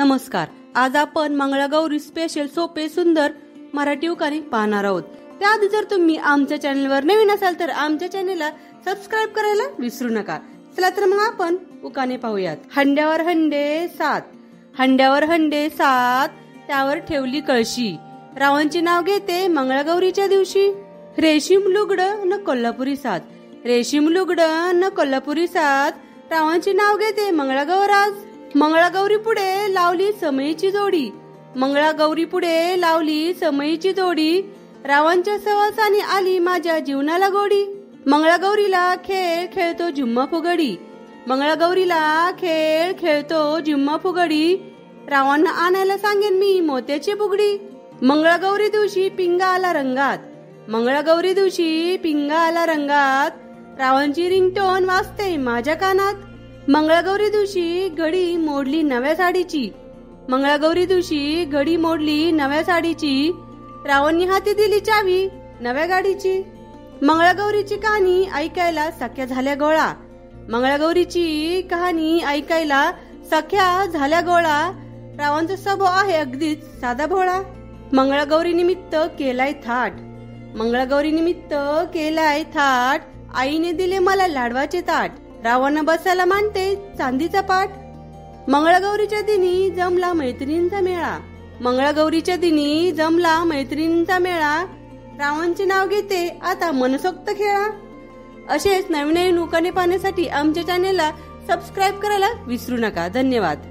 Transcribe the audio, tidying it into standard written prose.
नमस्कार. आज आपण मंगळागौरी स्पेशल सोपे सुंदर मराठी उखाणे पाहणार आहोत. त्याआधी जर तुम्ही आमच्या चॅनलवर नवीन असाल तर आमच्या चॅनलला सबस्क्राईब करायला विसरू नका. चला तर मग आपण उखाणे पाहूयात. हंड्यावर हंडे सात, हंड्यावर हंडे सात, त्यावर ठेवली कळशी. रावांचे नाव घेते मंगळागौरीच्या दिवशी. रेशीम लुगडं न कोल्हापुरी साथ, रेशीम लुगडं न कोल्हापुरी साथ, रावांचे नाव घेते मंगळागौर आज. मंगळागौरी पुढे लावली समईची जोडी, मंगळागौरी पुढे लावली समईची जोडी, रावांच्या सहवासाने आली माझ्या जीवनाला गोडी. मंगळागौरीला खेळ खेळतो झुम्मा फुगडी, मंगळागौरीला खेळ खेळतो झुम्मा फुगडी, रावांना आणायला सांगेन मी मोत्याची बुगडी. मंगळागौरी दिवशी पिंगा आला रंगात, मंगळागौरी दिवशी पिंगा आला रंगात, रावांची रिंगटोन वाजते माझ्या कानात. मंगळागौरी दिवशी घडी मोडली नव्या साडीची, मंगळागौरी दिवशी घडी मोडली नव्या साडीची, रावांनी हाती दिली चावी नव्या गाडीची. मंगळागौरीची कहाणी ऐकायला सख्या झाल्या गोळा, मंगळागौरीची कहाणी ऐकायला सख्या झाल्या गोळा, रावांचा स्वभाव आहे अगदीच साधा भोळा. मंगळागौरी निमित्त केलाय थाट, मंगळागौरी निमित्त केलाय थाट, आईने दिले मला लाडवाचे ताट, रावांना बसायला मानते चांदीचा पाट. मंगळागौरीच्या दिनी जमला मैत्रिणींचा मेळा, मंगळागौरीच्या दिनी जमला मैत्रिणींचा मेळा, रावांचे नाव घेते आता मनसोक्त खेळा. असेच नवीन नवीन उखाणे पाहण्यासाठी आमच्या चॅनेलला सबस्क्राईब करायला विसरू नका. धन्यवाद.